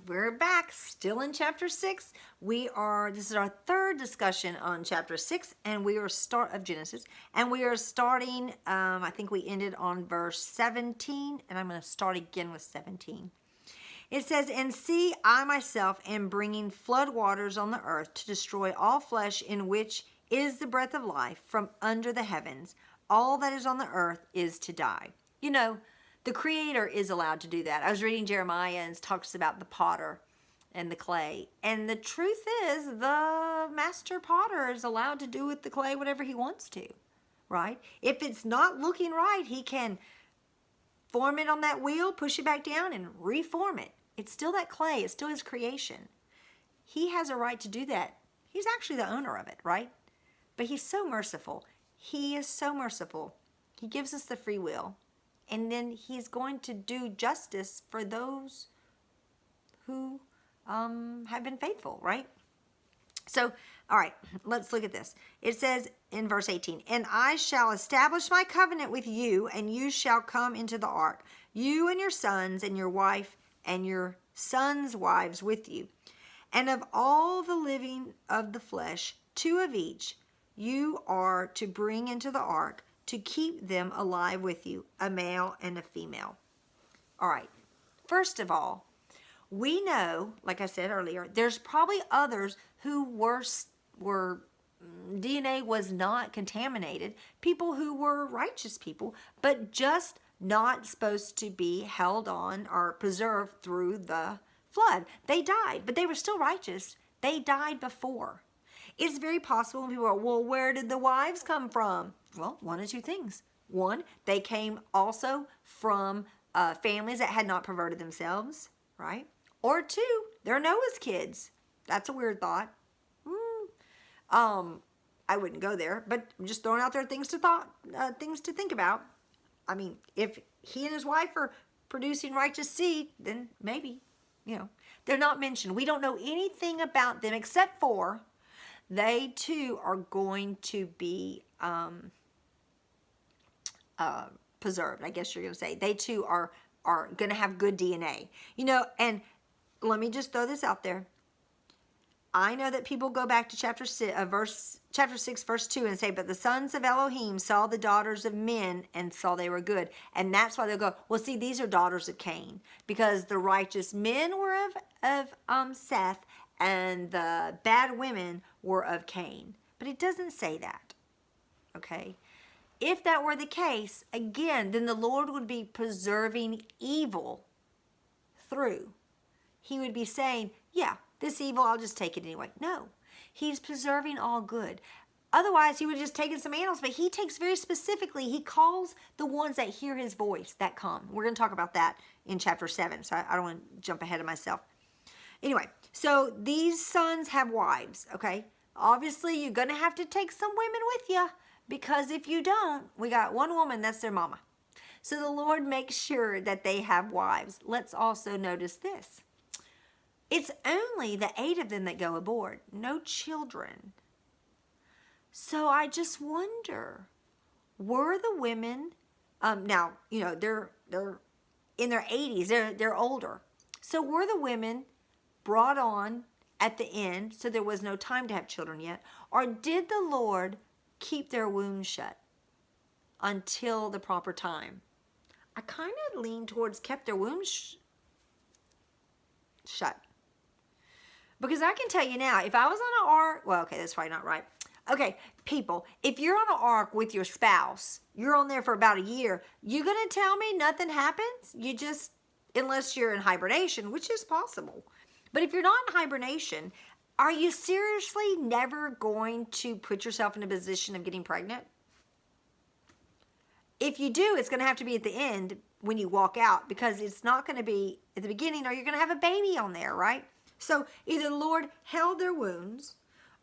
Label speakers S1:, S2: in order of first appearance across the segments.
S1: we're back, still in chapter 6. This is our third discussion on chapter 6, and we are of Genesis, and we are starting, I think we ended on verse 17, and I'm going to start again with 17. It says, "And see, I myself am bringing flood waters on the earth to destroy all flesh in which is the breath of life from under the heavens. All that is on the earth is to die." You know, the Creator is allowed to do that. I was reading Jeremiah and it talks about the potter and the clay. And the truth is, the master potter is allowed to do with the clay whatever he wants to, right? If it's not looking right, he can form it on that wheel, push it back down, and reform it. It's still that clay. It's still his creation. He has a right to do that. He's actually the owner of it, right? But he's so merciful. He is so merciful. He gives us the free will. And then he's going to do justice for those who have been faithful, right? So, all right, let's look at this. It says in verse 18, "And I shall establish my covenant with you, and you shall come into the ark, you and your sons and your wife and your sons' wives with you. And of all the living of the flesh, 2 of each you are to bring into the ark, to keep them alive with you, a male and a female." All right. First of all, we know, like I said earlier, there's probably others who were DNA was not contaminated, people who were righteous people, but just not supposed to be held on or preserved through the flood. They died, but they were still righteous. They died before. It's very possible when people are, well, where did the wives come from? Well, one of two things. One, they came also from families that had not perverted themselves, right? Or 2, they're Noah's kids. That's a weird thought. I wouldn't go there, but I'm just throwing out there things to think about. I mean, if he and his wife are producing righteous seed, then maybe, they're not mentioned. We don't know anything about them except for they too are going to be preserved, I guess you're going to say. They too are going to have good DNA. And let me just throw this out there. I know that people go back to chapter 6, verse 2 and say, "But the sons of Elohim saw the daughters of men and saw they were good." And that's why they'll go, well, see, these are daughters of Cain. Because the righteous men were of Seth and the bad women were of Cain. But it doesn't say that, okay? If that were the case, again, then the Lord would be preserving evil through. He would be saying, yeah, this evil, I'll just take it anyway. No, he's preserving all good. Otherwise, he would have just taken some animals, but he takes very specifically, he calls the ones that hear his voice that come. We're going to talk about that in chapter 7, so I don't want to jump ahead of myself. Anyway, so these sons have wives, okay? Obviously, you're going to have to take some women with you, because if you don't, we got one woman, that's their mama. So the Lord makes sure that they have wives. Let's also notice this. It's only the 8 of them that go aboard, no children. So I just wonder, were the women, now, they're in their 80s, they're older. So were the women brought on at the end, so there was no time to have children yet? Or did the Lord keep their wombs shut until the proper time? I kind of lean towards kept their wombs shut. Because I can tell you now, if I was on an ark, well, okay, that's probably not right. Okay, people, if you're on an ark with your spouse, you're on there for about a year, you going to tell me nothing happens? Unless you're in hibernation, which is possible. But if you're not in hibernation, are you seriously never going to put yourself in a position of getting pregnant? If you do, it's going to have to be at the end when you walk out, because it's not going to be at the beginning, or you're going to have a baby on there, right? So either the Lord held their wounds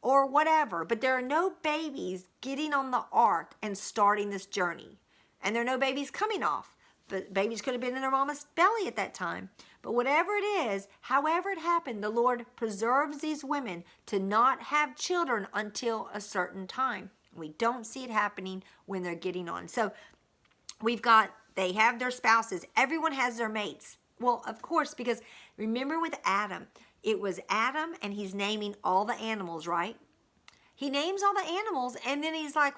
S1: or whatever, but there are no babies getting on the ark and starting this journey. And there are no babies coming off. But babies could have been in their mama's belly at that time. But whatever it is, however it happened, the Lord preserves these women to not have children until a certain time. We don't see it happening when they're getting on. So they have their spouses. Everyone has their mates. Well, of course, because remember with Adam, it was Adam and he's naming all the animals, right? He names all the animals and then he's like,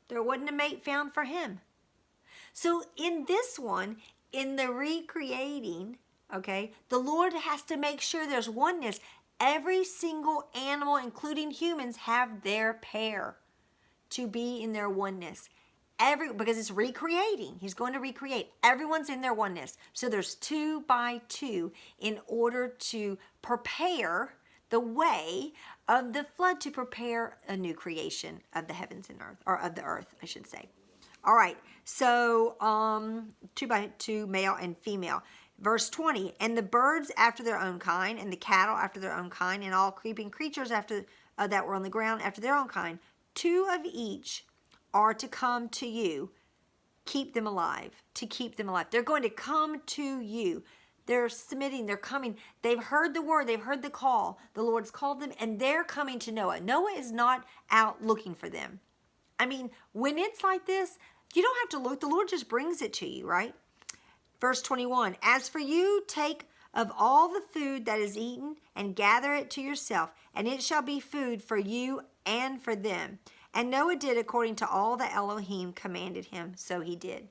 S1: there wasn't a mate found for him. So in this one, in the recreating, okay, the Lord has to make sure there's oneness. Every single animal, including humans, have their pair to be in their oneness. Because it's recreating. He's going to recreate. Everyone's in their oneness. So there's 2 by 2 in order to prepare the way of the flood, to prepare a new creation of the heavens and earth, or of the earth, I should say. All right, so 2 by 2, male and female. Verse 20, and the birds after their own kind, and the cattle after their own kind, and all creeping creatures after that were on the ground after their own kind. 2 of each are to come to you. Keep them alive, to keep them alive. They're going to come to you. They're submitting, they're coming. They've heard the word, they've heard the call. The Lord's called them, and they're coming to Noah. Noah is not out looking for them. I mean, when it's like this, you don't have to look. The Lord just brings it to you, right? Verse 21, as for you, take of all the food that is eaten and gather it to yourself, and it shall be food for you and for them. And Noah did according to all that Elohim commanded him, so he did.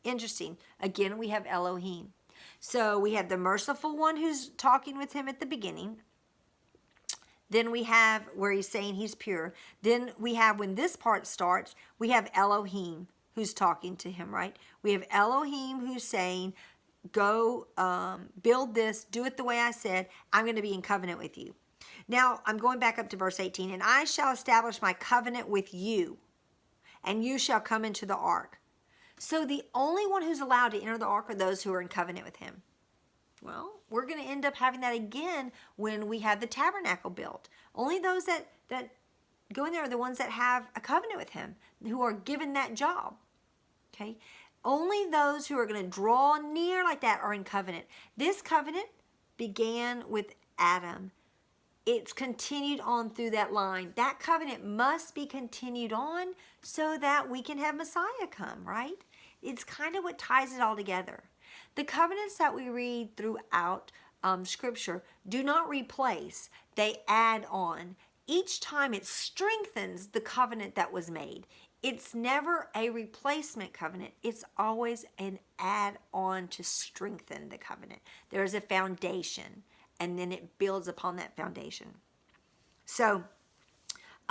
S1: Interesting. Again, we have Elohim. So we have the merciful one who's talking with him at the beginning. Then we have where he's saying he's pure. Then we have, when this part starts, we have Elohim who's talking to him, right? We have Elohim who's saying, go build this, do it the way I said. I'm going to be in covenant with you. Now, I'm going back up to verse 18. And I shall establish my covenant with you, and you shall come into the ark. So the only one who's allowed to enter the ark are those who are in covenant with him. Well, we're going to end up having that again when we have the tabernacle built. Only those that go in there are the ones that have a covenant with him, who are given that job. Okay? Only those who are going to draw near like that are in covenant. This covenant began with Adam. It's continued on through that line. That covenant must be continued on so that we can have Messiah come, right? It's kind of what ties it all together. The covenants that we read throughout Scripture do not replace, they add on. Each time it strengthens the covenant that was made. It's never a replacement covenant. It's always an add-on to strengthen the covenant. There is a foundation, and then it builds upon that foundation. So,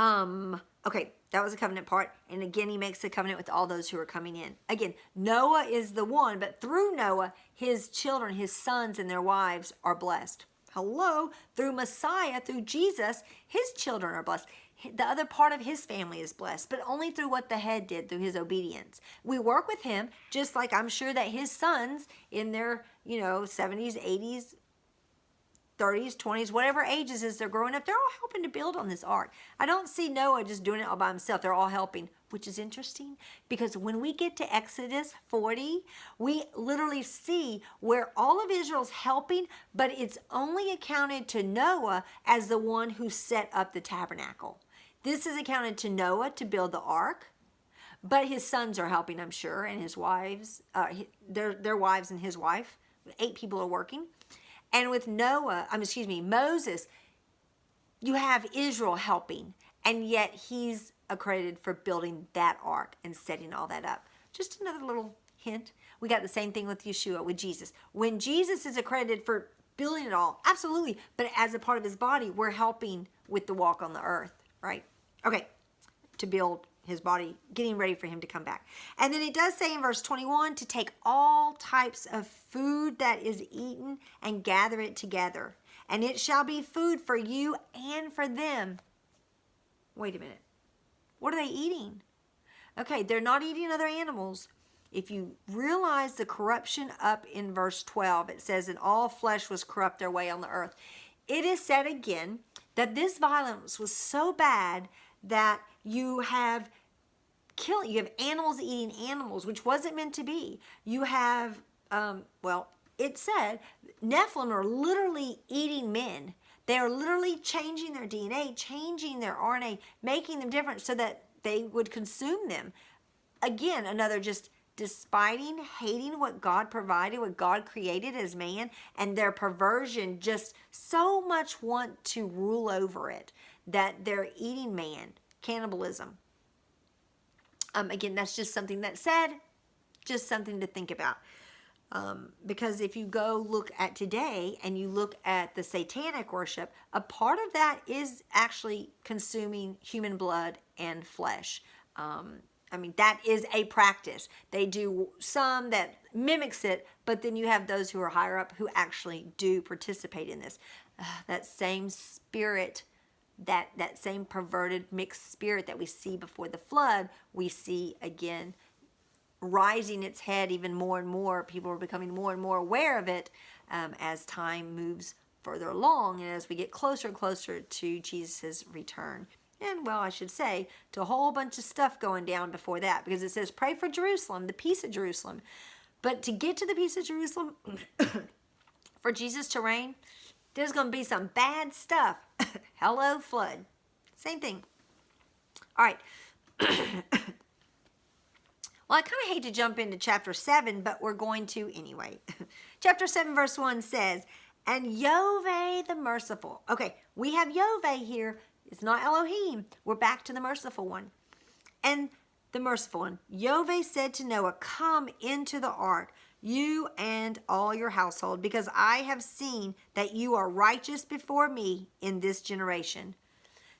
S1: okay, that was the covenant part. And again, he makes the covenant with all those who are coming in. Again, Noah is the one, but through Noah, his children, his sons, and their wives are blessed. Hello, through Messiah, through Jesus, his children are blessed. The other part of his family is blessed, but only through what the head did, through his obedience. We work with him, just like I'm sure that his sons in their, 70s, 80s, 30s, 20s, whatever ages as they're growing up, they're all helping to build on this ark. I don't see Noah just doing it all by himself. They're all helping, which is interesting because when we get to Exodus 40, we literally see where all of Israel's helping, but it's only accounted to Noah as the one who set up the tabernacle. This is accounted to Noah to build the ark, but his sons are helping, I'm sure, and his wives, their wives and his wife. 8 people are working. And with Moses, you have Israel helping, and yet he's accredited for building that ark and setting all that up. Just another little hint. We got the same thing with Yeshua, with Jesus. When Jesus is accredited for building it all, absolutely, but as a part of his body, we're helping with the walk on the earth, right? Okay, to build his body, getting ready for him to come back. And then it does say in verse 21 to take all types of food that is eaten and gather it together. And it shall be food for you and for them. Wait a minute. What are they eating? Okay, they're not eating other animals. If you realize the corruption up in verse 12, it says, and all flesh was corrupt their way on the earth. It is said again that this violence was so bad that you have animals eating animals, which wasn't meant to be. You have, it said Nephilim are literally eating men. They are literally changing their DNA, changing their RNA, making them different so that they would consume them. Again, another just despiting, hating what God provided, what God created as man, and their perversion just so much want to rule over it that they're eating man. Cannibalism. Again, that's just something that's said, just something to think about. Because if you go look at today and you look at the satanic worship, a part of that is actually consuming human blood and flesh. That is a practice. They do some that mimics it, but then you have those who are higher up who actually do participate in this. That same spirit, that same perverted mixed spirit that we see before the flood, we see again rising its head even more and more. People are becoming more and more aware of it as time moves further along and as we get closer and closer to Jesus' return. And, well, I should say, to a whole bunch of stuff going down before that, because it says, pray for Jerusalem, the peace of Jerusalem. But to get to the peace of Jerusalem, for Jesus to reign, there's going to be some bad stuff. Hello, flood. Same thing. All right. Well, I kind of hate to jump into chapter 7, but we're going to anyway. Chapter 7, verse 1 says, and Yoveh the merciful. Okay, we have Yoveh here. It's not Elohim. We're back to the merciful one. And the merciful one. Yoveh said to Noah, come into the ark, you and all your household, because I have seen that you are righteous before me in this generation.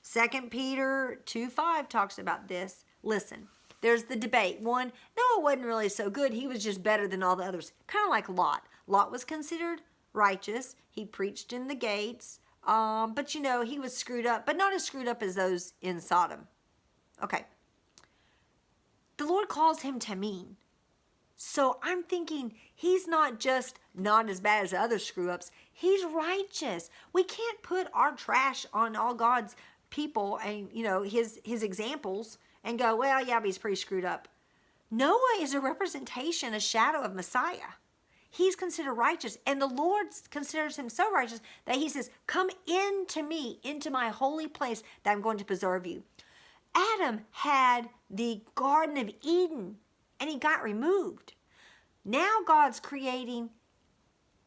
S1: 2 Peter 2:5 talks about this. Listen. There's the debate. One, Noah wasn't really so good. He was just better than all the others. Kind of like Lot. Lot was considered righteous. He preached in the gates. But he was screwed up. But not as screwed up as those in Sodom. Okay. The Lord calls him Tamim. So I'm thinking he's not just not as bad as the other screw-ups. He's righteous. We can't put our trash on all God's people and, his examples and go, well, yeah, but he's pretty screwed up. Noah is a representation, a shadow of Messiah. He's considered righteous, and the Lord considers him so righteous that he says, come into me, into my holy place that I'm going to preserve you. Adam had the Garden of Eden, and he got removed. Now God's creating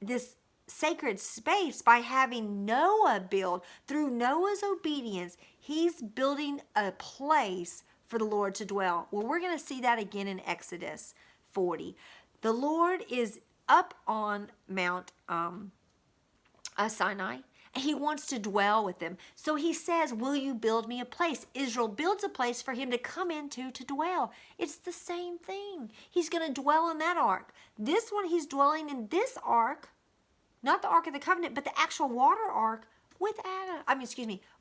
S1: this sacred space by having Noah build. Through Noah's obedience, he's building a place for the Lord to dwell. Well, we're going to see that again in Exodus 40. The Lord is up on Mount Sinai, and he wants to dwell with them. So he says, will you build me a place? Israel builds a place for him to come into to dwell. It's the same thing. He's going to dwell in that ark. This one, he's dwelling in this ark, not the Ark of the Covenant, but the actual water ark with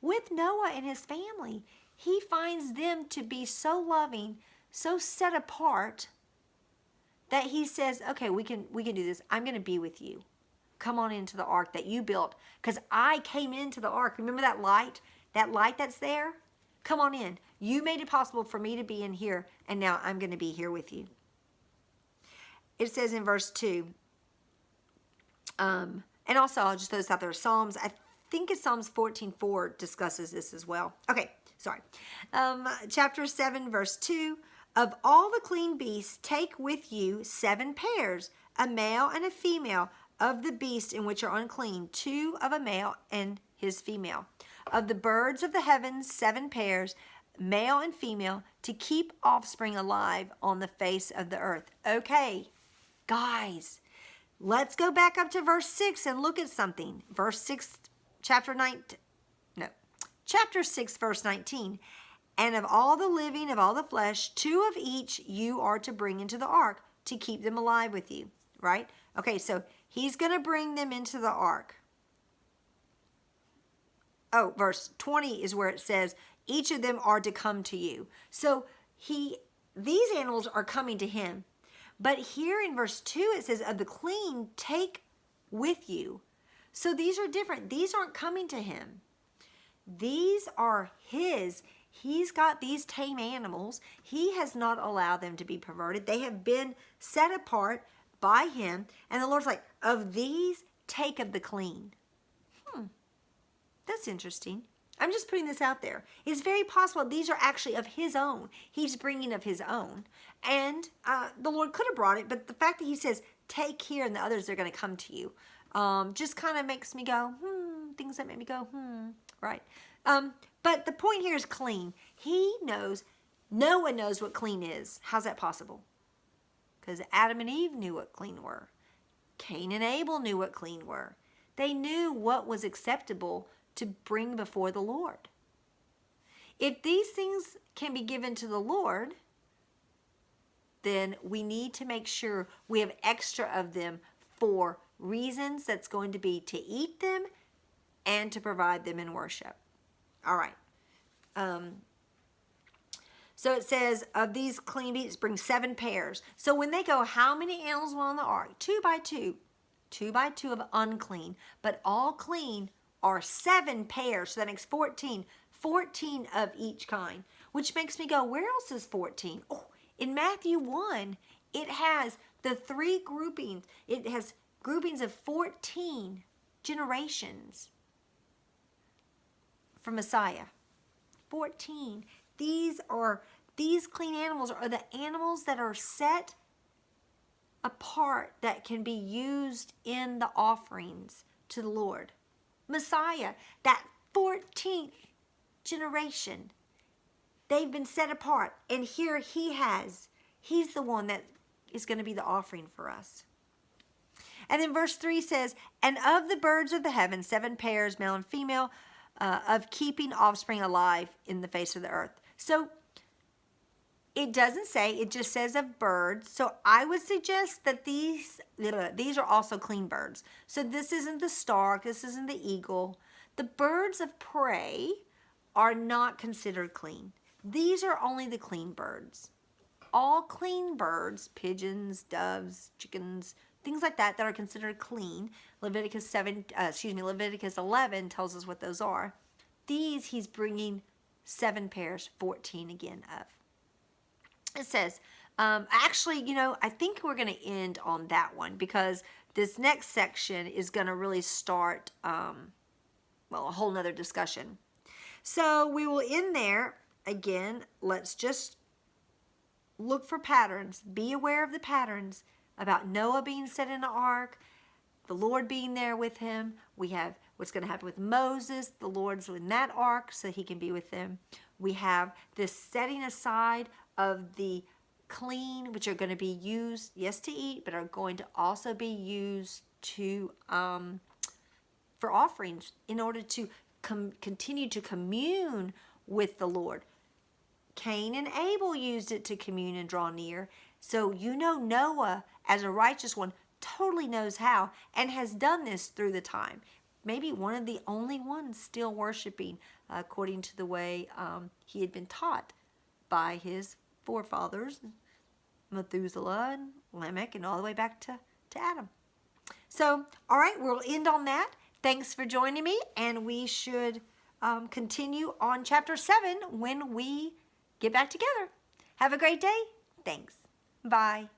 S1: with Noah and his family. He finds them to be so loving, so set apart, that he says, okay, we can do this. I'm going to be with you. Come on into the ark that you built, because I came into the ark. Remember that light? That light that's there? Come on in. You made it possible for me to be in here, and now I'm going to be here with you. It says in verse 2, and also I'll just throw this out there, Psalms, I think it's Psalms 14:4 discusses this as well. Okay. Sorry. Chapter 7, verse 2. Of all the clean beasts, take with you 7 pairs, a male and a female, of the beasts in which are unclean, 2 of a male and his female. Of the birds of the heavens, 7 pairs, male and female, to keep offspring alive on the face of the earth. Okay, guys, let's go back up to verse 6 and look at something. Verse 6, Chapter 6, verse 19. And of all the living, of all the flesh, 2 of each you are to bring into the ark to keep them alive with you. Right? Okay, so he's going to bring them into the ark. Oh, verse 20 is where it says, each of them are to come to you. So these animals are coming to him. But here in verse 2, it says, of the clean, take with you. So these are different. These aren't coming to him. These are his. He's got these tame animals. He has not allowed them to be perverted. They have been set apart by him. And the Lord's like, of these, take of the clean. That's interesting. I'm just putting this out there. It's very possible these are actually of his own. He's bringing of his own. And the Lord could have brought it, but the fact that he says, take here and the others are going to come to you, just kind of makes me go, things that make me go, right? But the point here is clean. He knows, no one knows what clean is. How's that possible? Because Adam and Eve knew what clean were. Cain and Abel knew what clean were. They knew what was acceptable to bring before the Lord. If these things can be given to the Lord, then we need to make sure we have extra of them for reasons that's going to be to eat them and to provide them in worship. All right. So it says, of these clean beasts, bring 7 pairs. So when they go, how many animals were on the ark? 2 by 2. 2 by 2 of unclean. But all clean are 7 pairs. So that makes 14. 14 of each kind. Which makes me go, where else is 14? Oh, in Matthew 1, it has the 3 groupings. It has groupings of 14 generations for Messiah. 14. These clean animals are the animals that are set apart that can be used in the offerings to the Lord. Messiah, that 14th generation, they've been set apart. And here he's the one that is going to be the offering for us. And then verse 3 says, and of the birds of the heavens, 7 pairs, male and female, of keeping offspring alive in the face of the earth. So it doesn't say, it just says of birds. So I would suggest that these are also clean birds. So this isn't the stork, this isn't the eagle. The birds of prey are not considered clean. These are only the clean birds. All clean birds, pigeons, doves, chickens, things like that are considered clean. Leviticus 11 tells us what those are. These he's bringing 7 pairs, 14 again of. It says, actually, I think we're going to end on that one because this next section is going to really start, a whole nother discussion. So we will end there. Again, let's just look for patterns. Be aware of the patterns about Noah being set in the ark, the Lord being there with him. We have what's going to happen with Moses. The Lord's in that ark so he can be with them. We have this setting aside of the clean, which are going to be used, yes, to eat, but are going to also be used to for offerings in order to continue to commune with the Lord. Cain and Abel used it to commune and draw near. So Noah, as a righteous one, totally knows how and has done this through the time. Maybe one of the only ones still worshiping according to the way he had been taught by his forefathers, Methuselah and Lamech, and all the way back to Adam. So, all right, we'll end on that. Thanks for joining me, and we should continue on chapter 7 when we get back together. Have a great day. Thanks. Bye.